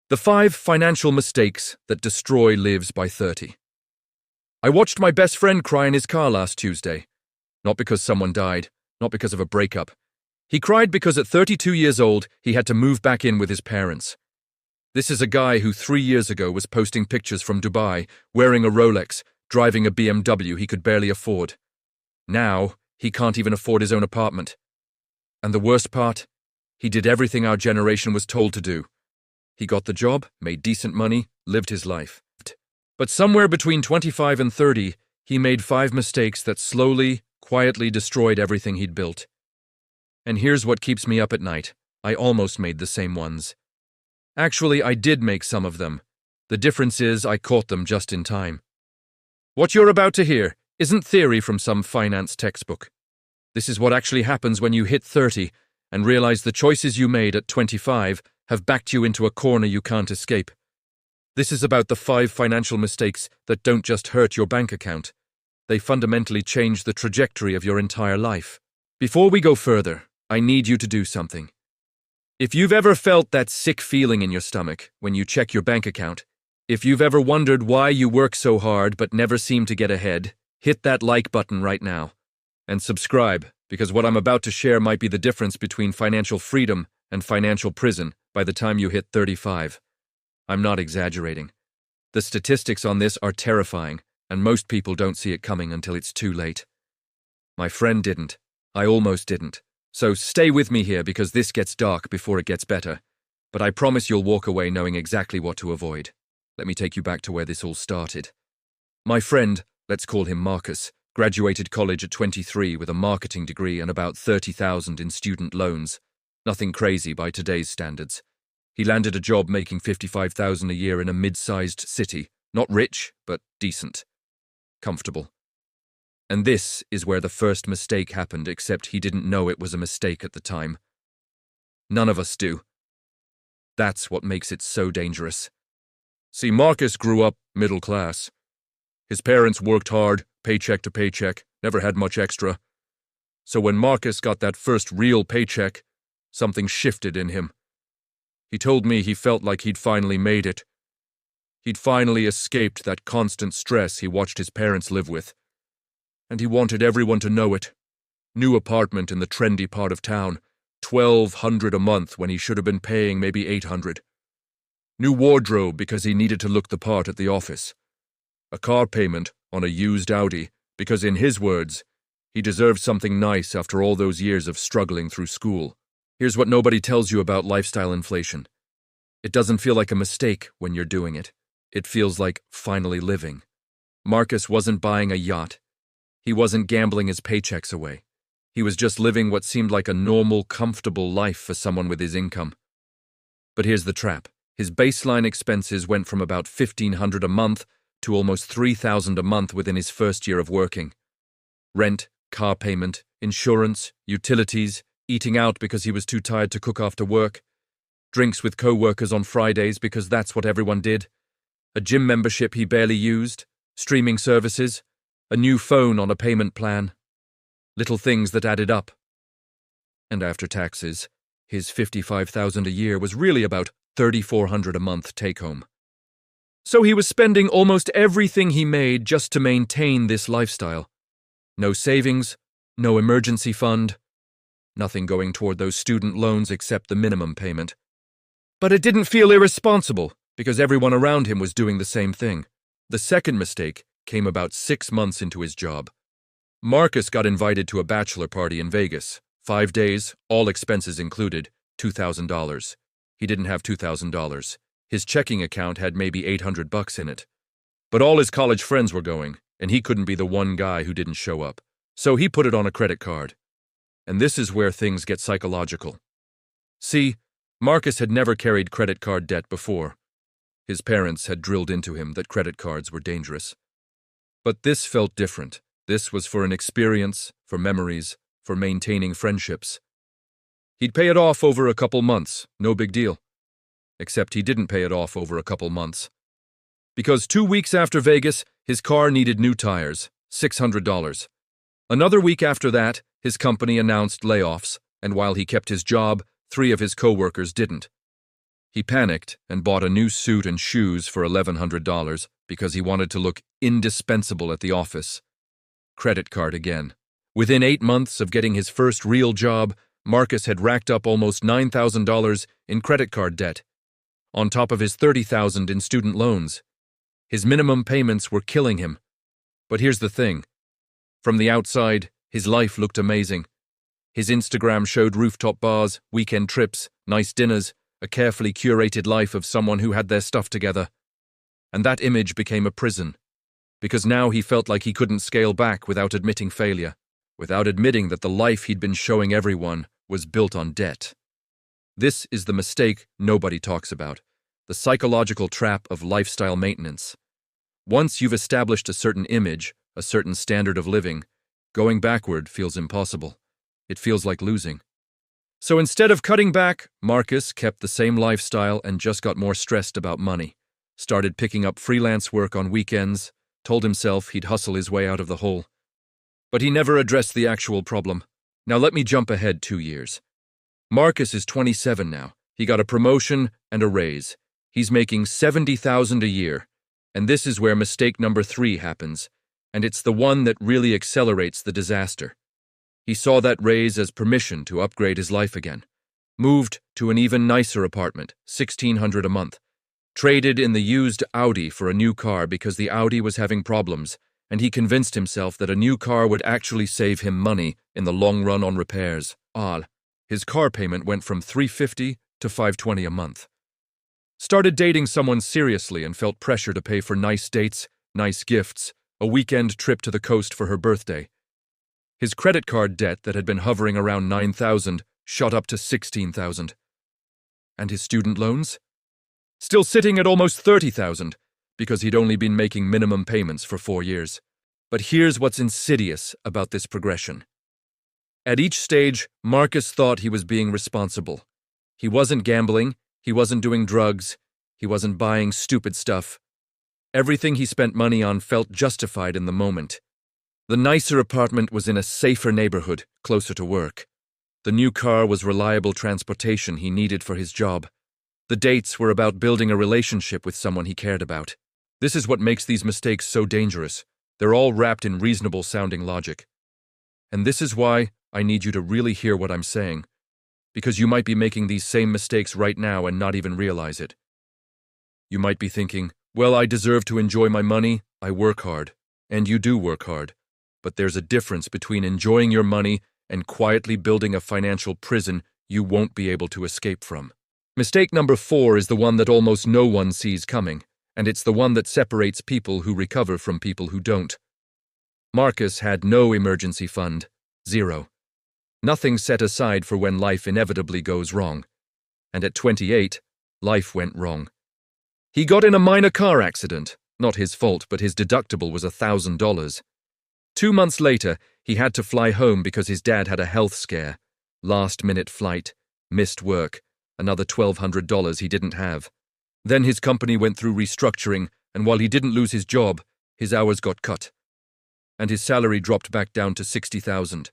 The 5 financial mistakes that destroy lives by 30. I watched my best friend cry in his car last Tuesday. Not because someone died, not because of a breakup. He cried because at 32 years old, he had to move back in with his parents. This is a guy who 3 years ago was posting pictures from Dubai, wearing a Rolex, driving a BMW he could barely afford. Now, he can't even afford his own apartment. And the worst part? He did everything our generation was told to do. He got the job, made decent money, lived his life. But somewhere between 25 and 30, he made 5 mistakes that slowly, quietly destroyed everything he'd built. And here's what keeps me up at night. I almost made the same ones. Actually, I did make some of them. The difference is I caught them just in time. What you're about to hear isn't theory from some finance textbook. This is what actually happens when you hit 30 and realize the choices you made at 25 have backed you into a corner you can't escape. This is about the 5 financial mistakes that don't just hurt your bank account. They fundamentally change the trajectory of your entire life. Before we go further, I need you to do something. If you've ever felt that sick feeling in your stomach when you check your bank account, if you've ever wondered why you work so hard but never seem to get ahead, hit that like button right now. And subscribe, because what I'm about to share might be the difference between financial freedom and financial prison by the time you hit 35. I'm not exaggerating. The statistics on this are terrifying, and most people don't see it coming until it's too late. My friend didn't. I almost didn't. So stay with me here because this gets dark before it gets better. But I promise you'll walk away knowing exactly what to avoid. Let me take you back to where this all started. My friend, let's call him Marcus, graduated college at 23 with a marketing degree and about $30,000 in student loans. Nothing crazy by today's standards. He landed a job making $55,000 a year in a mid-sized city. Not rich, but decent. Comfortable. And this is where the first mistake happened, except he didn't know it was a mistake at the time. None of us do. That's what makes it so dangerous. See, Marcus grew up middle class. His parents worked hard, paycheck to paycheck, never had much extra. So when Marcus got that first real paycheck, something shifted in him. He told me he felt like he'd finally made it. He'd finally escaped that constant stress he watched his parents live with. And he wanted everyone to know it. New apartment in the trendy part of town, $1,200 a month when he should have been paying maybe $800. New wardrobe because he needed to look the part at the office. A car payment on a used Audi because, in his words, he deserved something nice after all those years of struggling through school. Here's what nobody tells you about lifestyle inflation. It doesn't feel like a mistake when you're doing it. It feels like finally living. Marcus wasn't buying a yacht. He wasn't gambling his paychecks away. He was just living what seemed like a normal, comfortable life for someone with his income. But here's the trap. His baseline expenses went from about $1,500 a month to almost $3,000 a month within his first year of working. Rent, car payment, insurance, utilities, eating out because he was too tired to cook after work, drinks with co-workers on Fridays because that's what everyone did, a gym membership he barely used, streaming services, a new phone on a payment plan. Little things that added up. And after taxes, his $55,000 a year was really about $3,400 a month take-home. So he was spending almost everything he made just to maintain this lifestyle. No savings, no emergency fund, nothing going toward those student loans except the minimum payment. But it didn't feel irresponsible because everyone around him was doing the same thing. The second mistake came about 6 months into his job. Marcus got invited to a bachelor party in Vegas. 5 days, all expenses included, $2,000. He didn't have $2,000. His checking account had maybe $800 in it. But all his college friends were going, and he couldn't be the one guy who didn't show up. So he put it on a credit card. And this is where things get psychological. See, Marcus had never carried credit card debt before. His parents had drilled into him that credit cards were dangerous. But this felt different. This was for an experience, for memories, for maintaining friendships. He'd pay it off over a couple months, no big deal. Except he didn't pay it off over a couple months. Because 2 weeks after Vegas, his car needed new tires, $600. Another week after that, his company announced layoffs, and while he kept his job, 3 of his co-workers didn't. He panicked and bought a new suit and shoes for $1,100 because he wanted to look indispensable at the office. Credit card again. Within 8 months of getting his first real job, Marcus had racked up almost $9,000 in credit card debt, on top of his $30,000 in student loans. His minimum payments were killing him. But here's the thing. From the outside, his life looked amazing. His Instagram showed rooftop bars, weekend trips, nice dinners, a carefully curated life of someone who had their stuff together. And that image became a prison, because now he felt like he couldn't scale back without admitting failure, without admitting that the life he'd been showing everyone was built on debt. This is the mistake nobody talks about, the psychological trap of lifestyle maintenance. Once you've established a certain image, a certain standard of living, going backward feels impossible. It feels like losing. So instead of cutting back, Marcus kept the same lifestyle and just got more stressed about money, started picking up freelance work on weekends, told himself he'd hustle his way out of the hole. But he never addressed the actual problem. Now let me jump ahead 2 years. Marcus is 27 now. He got a promotion and a raise. He's making $70,000 a year. And this is where mistake number 3 happens, and it's the one that really accelerates the disaster. He saw that raise as permission to upgrade his life again. Moved to an even nicer apartment, $1,600 a month. Traded in the used Audi for a new car because the Audi was having problems, and he convinced himself that a new car would actually save him money in the long run on repairs. His car payment went from $350 to $520 a month. Started dating someone seriously and felt pressure to pay for nice dates, nice gifts, a weekend trip to the coast for her birthday. His credit card debt that had been hovering around $9,000 shot up to $16,000. And his student loans? Still sitting at almost $30,000 because he'd only been making minimum payments for 4 years. But here's what's insidious about this progression. At each stage, Marcus thought he was being responsible. He wasn't gambling, he wasn't doing drugs, he wasn't buying stupid stuff. Everything he spent money on felt justified in the moment. The nicer apartment was in a safer neighborhood, closer to work. The new car was reliable transportation he needed for his job. The dates were about building a relationship with someone he cared about. This is what makes these mistakes so dangerous. They're all wrapped in reasonable-sounding logic. And this is why I need you to really hear what I'm saying, because you might be making these same mistakes right now and not even realize it. You might be thinking, well, I deserve to enjoy my money, I work hard. And you do work hard. But there's a difference between enjoying your money and quietly building a financial prison you won't be able to escape from. Mistake number 4 is the one that almost no one sees coming, and it's the one that separates people who recover from people who don't. Marcus had no emergency fund, 0. Nothing set aside for when life inevitably goes wrong. And at 28, life went wrong. He got in a minor car accident, not his fault, but his deductible was $1,000. 2 months later, he had to fly home because his dad had a health scare. Last-minute flight, missed work, another $1,200 he didn't have. Then his company went through restructuring, and while he didn't lose his job, his hours got cut. And his salary dropped back down to $60,000.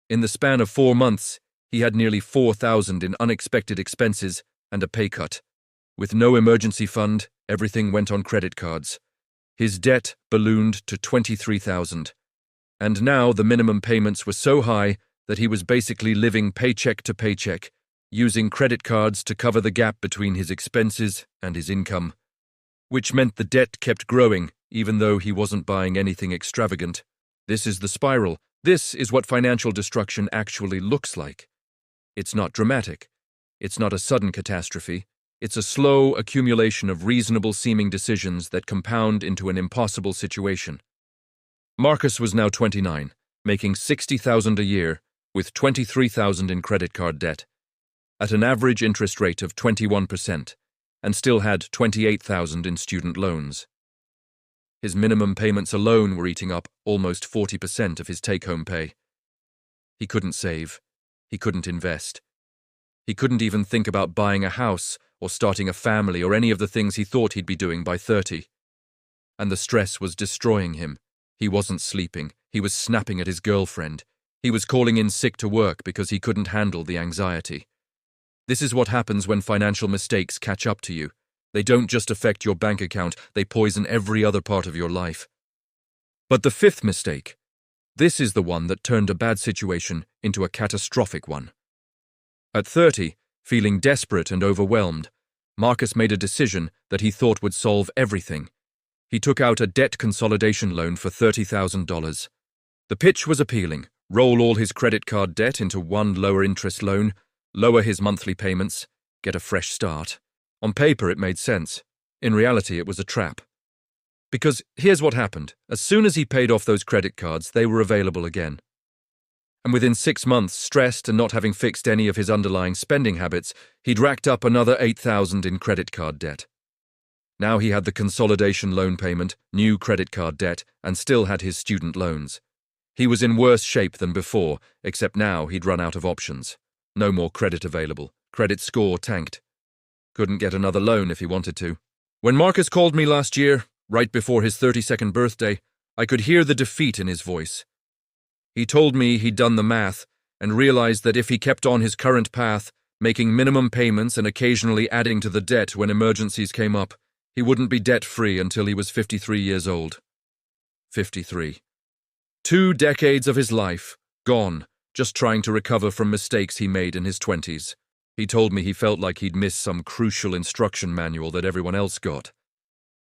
In the span of 4 months, he had nearly $4,000 in unexpected expenses and a pay cut. With no emergency fund, everything went on credit cards. His debt ballooned to $23,000, and now the minimum payments were so high that he was basically living paycheck to paycheck, using credit cards to cover the gap between his expenses and his income, which meant the debt kept growing even though he wasn't buying anything extravagant. This is the spiral. This is what financial destruction actually looks like. It's not dramatic. It's not a sudden catastrophe. It's a slow accumulation of reasonable-seeming decisions that compound into an impossible situation. Marcus was now 29, making $60,000 a year, with $23,000 in credit card debt, at an average interest rate of 21%, and still had $28,000 in student loans. His minimum payments alone were eating up almost 40% of his take-home pay. He couldn't save. He couldn't invest. He couldn't even think about buying a house or starting a family or any of the things he thought he'd be doing by 30. And the stress was destroying him. He wasn't sleeping. He was snapping at his girlfriend. He was calling in sick to work because he couldn't handle the anxiety. This is what happens when financial mistakes catch up to you. They don't just affect your bank account, they poison every other part of your life. But the fifth mistake, this is the one that turned a bad situation into a catastrophic one. At 30, feeling desperate and overwhelmed, Marcus made a decision that he thought would solve everything. He took out a debt consolidation loan for $30,000. The pitch was appealing: roll all his credit card debt into one lower interest loan, lower his monthly payments, get a fresh start. On paper, it made sense. In reality, it was a trap. Because here's what happened. As soon as he paid off those credit cards, they were available again. And within 6 months, stressed and not having fixed any of his underlying spending habits, he'd racked up another $8,000 in credit card debt. Now he had the consolidation loan payment, new credit card debt, and still had his student loans. He was in worse shape than before, except now he'd run out of options. No more credit available. Credit score tanked. Couldn't get another loan if he wanted to. When Marcus called me last year, right before his 32nd birthday, I could hear the defeat in his voice. He told me he'd done the math and realized that if he kept on his current path, making minimum payments and occasionally adding to the debt when emergencies came up, he wouldn't be debt-free until he was 53 years old. 53. 2 decades of his life, gone, just trying to recover from mistakes he made in his 20s. He told me he felt like he'd missed some crucial instruction manual that everyone else got.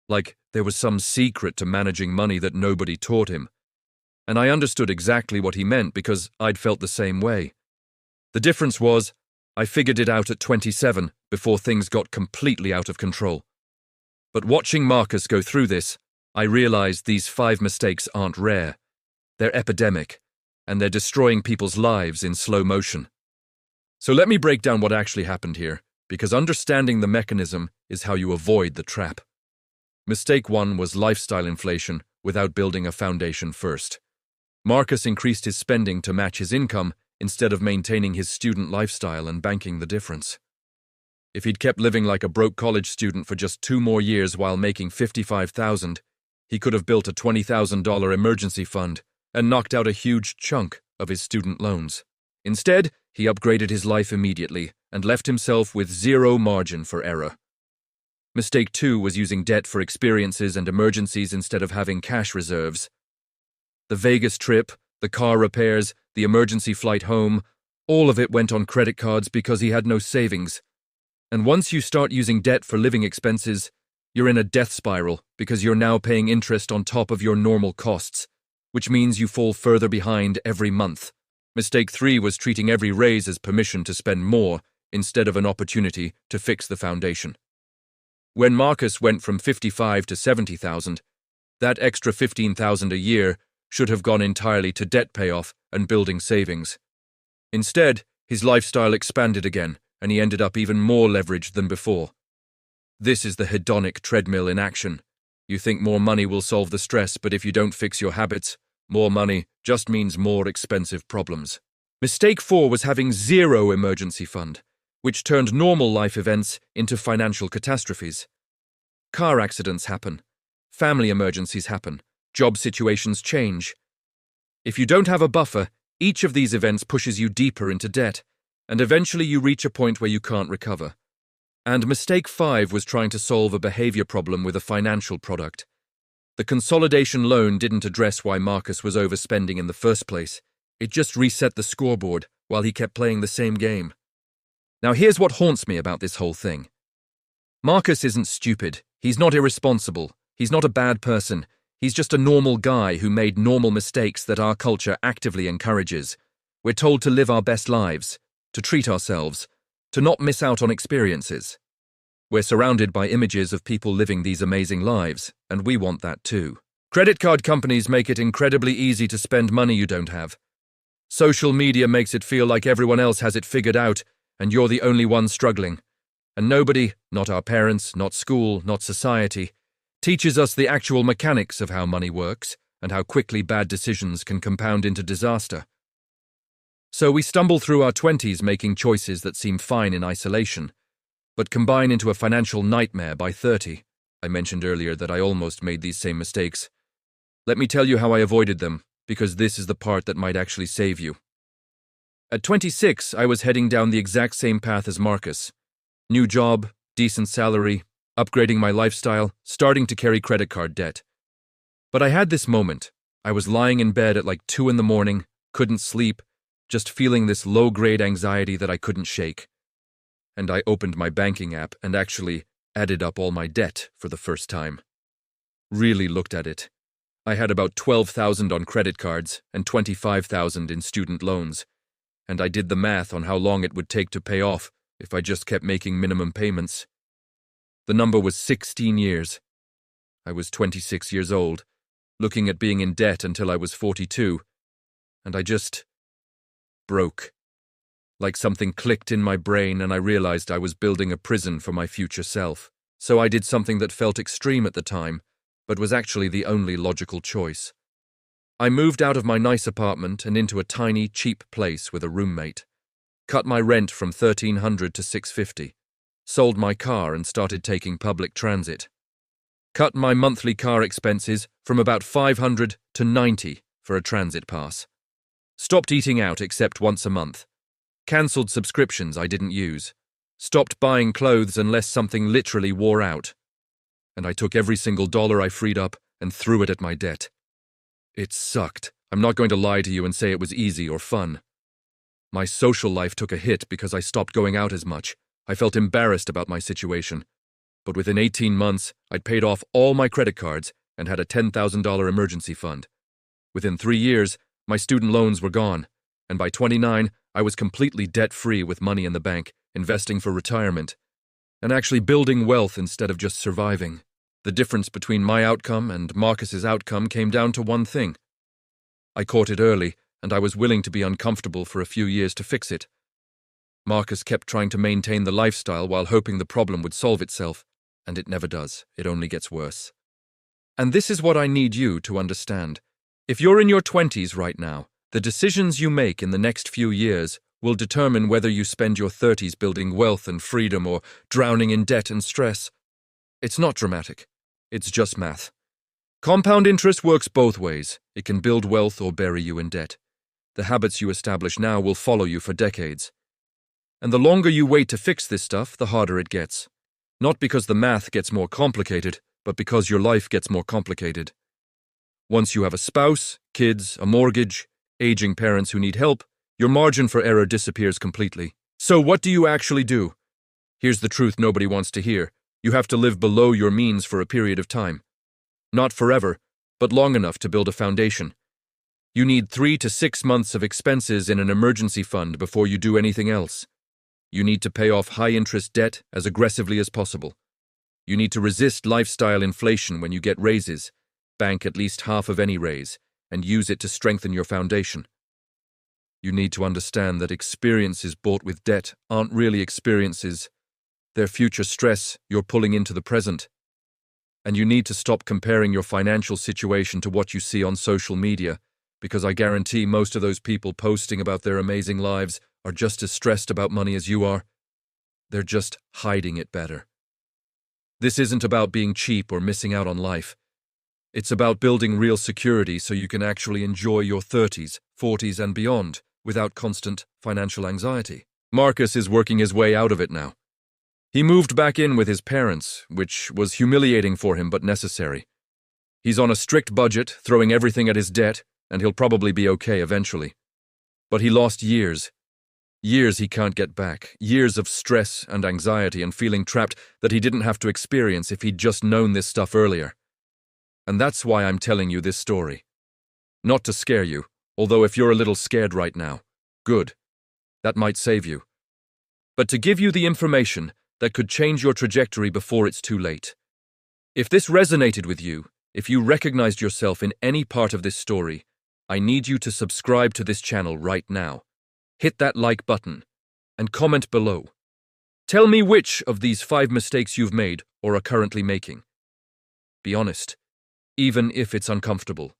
Like there was some secret to managing money that nobody taught him. And I understood exactly what he meant because I'd felt the same way. The difference was, I figured it out at 27 before things got completely out of control. But watching Marcus go through this, I realized these 5 mistakes aren't rare. They're epidemic, and they're destroying people's lives in slow motion. So let me break down what actually happened here, because understanding the mechanism is how you avoid the trap. Mistake 1 was lifestyle inflation without building a foundation first. Marcus increased his spending to match his income instead of maintaining his student lifestyle and banking the difference. If he'd kept living like a broke college student for just 2 more years while making $55,000, he could have built a $20,000 emergency fund and knocked out a huge chunk of his student loans. Instead, he upgraded his life immediately and left himself with 0 margin for error. Mistake 2 was using debt for experiences and emergencies instead of having cash reserves. The Vegas trip, the car repairs, the emergency flight home, all of it went on credit cards because he had no savings. And once you start using debt for living expenses, you're in a death spiral because you're now paying interest on top of your normal costs, which means you fall further behind every month. Mistake 3 was treating every raise as permission to spend more instead of an opportunity to fix the foundation. When Marcus went from $55,000 to $70,000, that extra $15,000 a year should have gone entirely to debt payoff and building savings. Instead, his lifestyle expanded again, and he ended up even more leveraged than before. This is the hedonic treadmill in action. You think more money will solve the stress, but if you don't fix your habits, more money just means more expensive problems. Mistake 4 was having 0 emergency fund, which turned normal life events into financial catastrophes. Car accidents happen, family emergencies happen, job situations change. If you don't have a buffer, each of these events pushes you deeper into debt, and eventually you reach a point where you can't recover. And mistake 5 was trying to solve a behavior problem with a financial product. The consolidation loan didn't address why Marcus was overspending in the first place. It just reset the scoreboard while he kept playing the same game. Now here's what haunts me about this whole thing. Marcus isn't stupid. He's not irresponsible. He's not a bad person. He's just a normal guy who made normal mistakes that our culture actively encourages. We're told to live our best lives, to treat ourselves, to not miss out on experiences. We're surrounded by images of people living these amazing lives, and we want that too. Credit card companies make it incredibly easy to spend money you don't have. Social media makes it feel like everyone else has it figured out, and you're the only one struggling. And nobody, not our parents, not school, not society, teaches us the actual mechanics of how money works and how quickly bad decisions can compound into disaster. So we stumble through our 20s making choices that seem fine in isolation, but combine into a financial nightmare by 30. I mentioned earlier that I almost made these same mistakes. Let me tell you how I avoided them, because this is the part that might actually save you. At 26, I was heading down the exact same path as Marcus. New job, decent salary, upgrading my lifestyle, starting to carry credit card debt. But I had this moment. I was lying in bed at like 2 in the morning, couldn't sleep, just feeling this low-grade anxiety that I couldn't shake. And I opened my banking app and actually added up all my debt for the first time. Really looked at it. I had about $12,000 on credit cards and $25,000 in student loans, and I did the math on how long it would take to pay off if I just kept making minimum payments. The number was 16 years. I was 26 years old, looking at being in debt until I was 42, and I just broke. Like something clicked in my brain and I realized I was building a prison for my future self. So I did something that felt extreme at the time, but was actually the only logical choice. I moved out of my nice apartment and into a tiny, cheap place with a roommate. Cut my rent from $1,300 to $650. Sold my car and started taking public transit. Cut my monthly car expenses from about $500 to $90 for a transit pass. Stopped eating out except once a month. Cancelled subscriptions I didn't use. Stopped buying clothes unless something literally wore out. And I took every single dollar I freed up and threw it at my debt. It sucked. I'm not going to lie to you and say it was easy or fun. My social life took a hit because I stopped going out as much. I felt embarrassed about my situation. But within 18 months, I'd paid off all my credit cards and had a $10,000 emergency fund. Within 3 years, my student loans were gone, and by 29, I was completely debt-free with money in the bank, investing for retirement, and actually building wealth instead of just surviving. The difference between my outcome and Marcus's outcome came down to one thing. I caught it early, and I was willing to be uncomfortable for a few years to fix it. Marcus kept trying to maintain the lifestyle while hoping the problem would solve itself, and it never does. It only gets worse. And this is what I need you to understand. If you're in your 20s right now, the decisions you make in the next few years will determine whether you spend your 30s building wealth and freedom or drowning in debt and stress. It's not dramatic. It's just math. Compound interest works both ways. It can build wealth or bury you in debt. The habits you establish now will follow you for decades. And the longer you wait to fix this stuff, the harder it gets. Not because the math gets more complicated, but because your life gets more complicated. Once you have a spouse, kids, a mortgage, aging parents who need help, your margin for error disappears completely. So what do you actually do? Here's the truth nobody wants to hear. You have to live below your means for a period of time. Not forever, but long enough to build a foundation. You need 3 to 6 months of expenses in an emergency fund before you do anything else. You need to pay off high-interest debt as aggressively as possible. You need to resist lifestyle inflation when you get raises. Bank at least half of any raise, and use it to strengthen your foundation. You need to understand that experiences bought with debt aren't really experiences. They're future stress you're pulling into the present. And you need to stop comparing your financial situation to what you see on social media, because I guarantee most of those people posting about their amazing lives are just as stressed about money as you are. They're just hiding it better. This isn't about being cheap or missing out on life. It's about building real security so you can actually enjoy your 30s, 40s, and beyond without constant financial anxiety. Marcus is working his way out of it now. He moved back in with his parents, which was humiliating for him but necessary. He's on a strict budget, throwing everything at his debt, and he'll probably be okay eventually. But he lost years. Years he can't get back. Years of stress and anxiety and feeling trapped that he didn't have to experience if he'd just known this stuff earlier. And that's why I'm telling you this story. Not to scare you, although if you're a little scared right now, good. That might save you. But to give you the information that could change your trajectory before it's too late. If this resonated with you, if you recognized yourself in any part of this story, I need you to subscribe to this channel right now. Hit that like button and comment below. Tell me which of these 5 mistakes you've made or are currently making. Be honest, even if it's uncomfortable.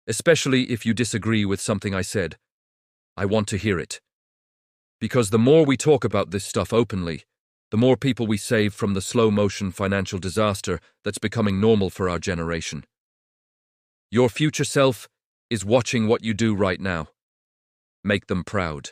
Especially if you disagree with something I said. I want to hear it. Because the more we talk about this stuff openly, the more people we save from the slow-motion financial disaster that's becoming normal for our generation. Your future self is watching what you do right now. Make them proud.